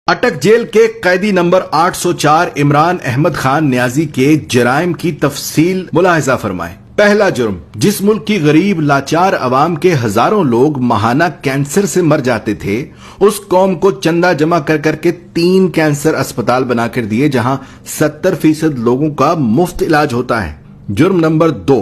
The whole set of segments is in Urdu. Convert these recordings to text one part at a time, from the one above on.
اٹک جیل کے قیدی نمبر 804 عمران احمد خان نیازی کے جرائم کی تفصیل ملاحظہ فرمائیں۔ پہلا جرم، جس ملک کی غریب لاچار عوام کے ہزاروں لوگ ماہانہ کینسر سے مر جاتے تھے، اس قوم کو چندہ جمع کر کے 3 کینسر اسپتال بنا کر دیے جہاں 70% لوگوں کا مفت علاج ہوتا ہے۔ جرم نمبر 2،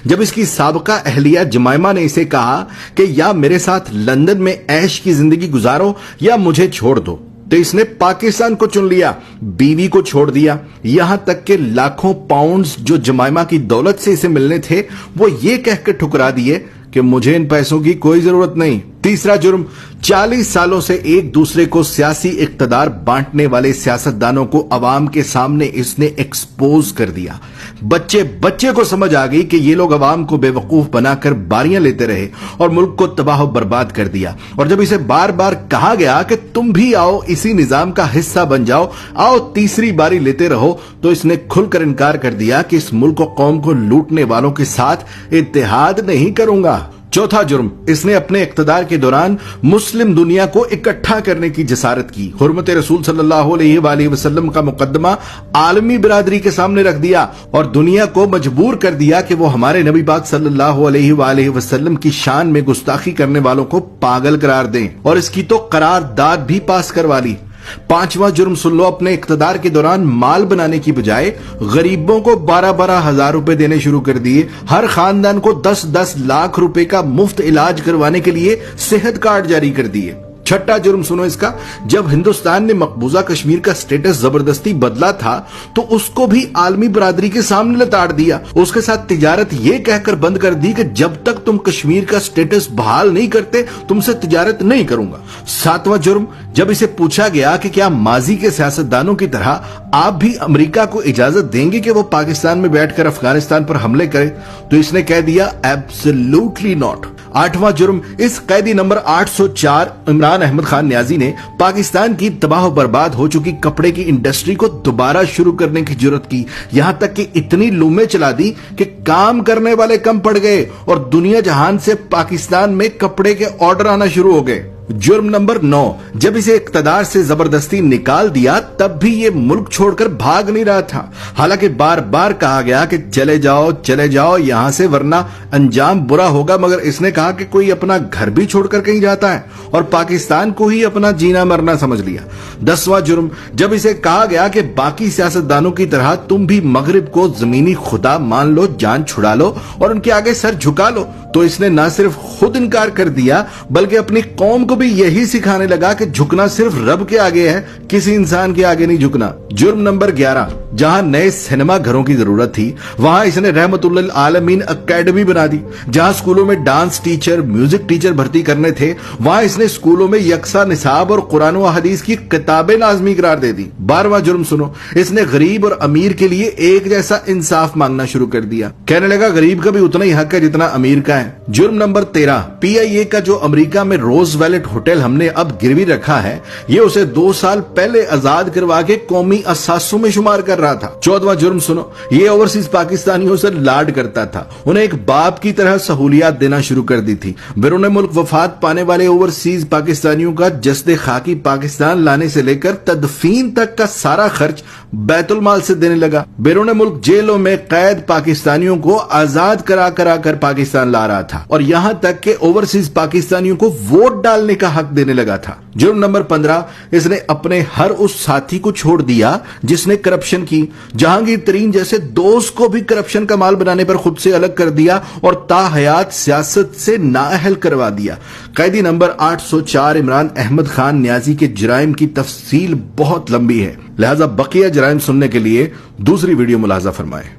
جب اس کی سابقہ اہلیہ جمائمہ نے اسے کہا کہ یا میرے ساتھ لندن میں عیش کی زندگی گزارو یا مجھے چھوڑ دو، تو اس نے پاکستان کو چن لیا، بیوی کو چھوڑ دیا، یہاں تک کہ لاکھوں پاؤنڈز جو جمائمہ کی دولت سے اسے ملنے تھے وہ یہ کہہ کے ٹھکرا دیے کہ مجھے ان پیسوں کی کوئی ضرورت نہیں۔ تیسرا جرم، 40 سالوں سے ایک دوسرے کو سیاسی اقتدار بانٹنے والے سیاستدانوں کو عوام کے سامنے اس نے ایکسپوز کر دیا۔ بچے کو سمجھ آ گئی کہ یہ لوگ عوام کو بے وقوف بنا کر باریاں لیتے رہے اور ملک کو تباہ و برباد کر دیا، اور جب اسے بار بار کہا گیا کہ تم بھی آؤ اسی نظام کا حصہ بن جاؤ، آؤ تیسری باری لیتے رہو، تو اس نے کھل کر انکار کر دیا کہ اس ملک و قوم کو لوٹنے والوں کے ساتھ اتحاد نہیں کروں گا۔ چوتھا جرم، اس نے اپنے اقتدار کے دوران مسلم دنیا کو اکٹھا کرنے کی جسارت کی، حرمت رسول صلی اللہ علیہ وآلہ وسلم کا مقدمہ عالمی برادری کے سامنے رکھ دیا اور دنیا کو مجبور کر دیا کہ وہ ہمارے نبی پاک صلی اللہ علیہ وآلہ وسلم کی شان میں گستاخی کرنے والوں کو پاگل قرار دیں، اور اس کی تو قرارداد بھی پاس کروا لی۔ پانچواں جرم سن لو، اپنے اقتدار کے دوران مال بنانے کی بجائے غریبوں کو 12 ہزار روپے دینے شروع کر دیے، ہر خاندان کو 10 لاکھ روپے کا مفت علاج کروانے کے لیے صحت کارڈ جاری کر دیے۔ چھٹا جرم سنو اس کا، جب ہندوستان نے مقبوضہ کشمیر کا سٹیٹس زبردستی بدلا تھا تو اس کو بھی عالمی برادری کے سامنے لتاڑ دیا، اس کے ساتھ تجارت یہ کہہ کر بند کر دی کہ جب تک تم کشمیر کا سٹیٹس بحال نہیں کرتے تم سے تجارت نہیں کروں گا۔ ساتواں جرم، جب اسے پوچھا گیا کہ کیا ماضی کے سیاستدانوں کی طرح آپ بھی امریکہ کو اجازت دیں گے کہ وہ پاکستان میں بیٹھ کر افغانستان پر حملے کرے، تو اس نے کہہ دیا ایبسلیوٹلی ناٹ۔ آٹھواں جرم، اس قیدی نمبر 804 عمران احمد خان نیازی نے پاکستان کی تباہ و برباد ہو چکی کپڑے کی انڈسٹری کو دوبارہ شروع کرنے کی جرت کی، یہاں تک کہ اتنی لومیں چلا دی کہ کام کرنے والے کم پڑ گئے اور دنیا جہان سے پاکستان میں کپڑے کے آرڈر آنا شروع ہو گئے۔ جرم نمبر 9، جب اسے اقتدار سے زبردستی نکال دیا تب بھی یہ ملک چھوڑ کر بھاگ نہیں رہا تھا، حالانکہ بار بار کہا گیا کہ چلے جاؤ یہاں سے ورنہ انجام برا ہوگا، مگر اس نے کہا کہ کوئی اپنا گھر بھی چھوڑ کر کہیں جاتا ہے اور پاکستان کو ہی اپنا جینا مرنا سمجھ لیا۔ 10واں جرم، جب اسے کہا گیا کہ باقی سیاستدانوں کی طرح تم بھی مغرب کو زمینی خدا مان لو، جان چھڑا لو اور ان کے آگے سر جھکا لو، تو اس نے نہ صرف خود انکار کر دیا بلکہ اپنی قوم کو بھی یہی سکھانے لگا کہ جھکنا صرف رب کے آگے ہے، کسی انسان کے آگے نہیں جھکنا۔ جرم نمبر 11، جہاں نئے سینما گھروں کی ضرورت تھی وہاں اس نے رحمت للعالمین اکیڈمی بنا دی، جہاں سکولوں میں ڈانس ٹیچر، میوزک ٹیچر بھرتی کرنے تھے وہاں اس نے سکولوں میں یکساں نصاب اور قرآن و حدیث کی کتابیں لازمی قرار دے دی۔ 12واں جرم سنو، اس نے غریب اور امیر کے لیے ایک جیسا انصاف مانگنا شروع کر دیا، کہنے لگا غریب کا بھی اتنا ہی حق ہے جتنا امیر کا ہے۔ جرم نمبر 13، PIA کا جو امریکہ میں روز ویلٹ ہوٹل ہم نے اب گروی رکھا ہے، یہ اسے 2 سال پہلے آزاد کروا کے قومی اثاثوں میں شمار کر رہا تھا۔ 14واں جرم سنو، یہ اوورسیز پاکستانیوں سے لاڈ کرتا تھا، انہیں ایک باپ کی طرح سہولیات دینا شروع کر دی تھی۔ بیرون ملک وفات پانے والے اوورسیز پاکستانیوں کا جسد خاکی پاکستان لانے سے لے کر تدفین تک کا سارا خرچ بیت المال سے دینے لگا۔ بیرون ملک جیلوں میں قید پاکستانیوں کو آزاد کرا کر پاکستان لا رہا تھا، اور یہاں تک کہ اوورسیز پاکستانیوں کو ووٹ ڈالنے کا حق دینے لگا تھا۔ جرم نمبر 15، اس نے اپنے ہر اس ساتھی کو چھوڑ دیا جس نے کرپشن کی، جہانگیر ترین جیسے دوست کو بھی کرپشن کا مال بنانے پر خود سے الگ کر دیا اور تا حیات سیاست سے نااہل کروا دیا۔ قیدی نمبر 804 عمران احمد خان نیازی کے جرائم کی تفصیل بہت لمبی ہے، لہذا بقیہ جرائم سننے کے لیے دوسری ویڈیو ملاحظہ فرمائیں۔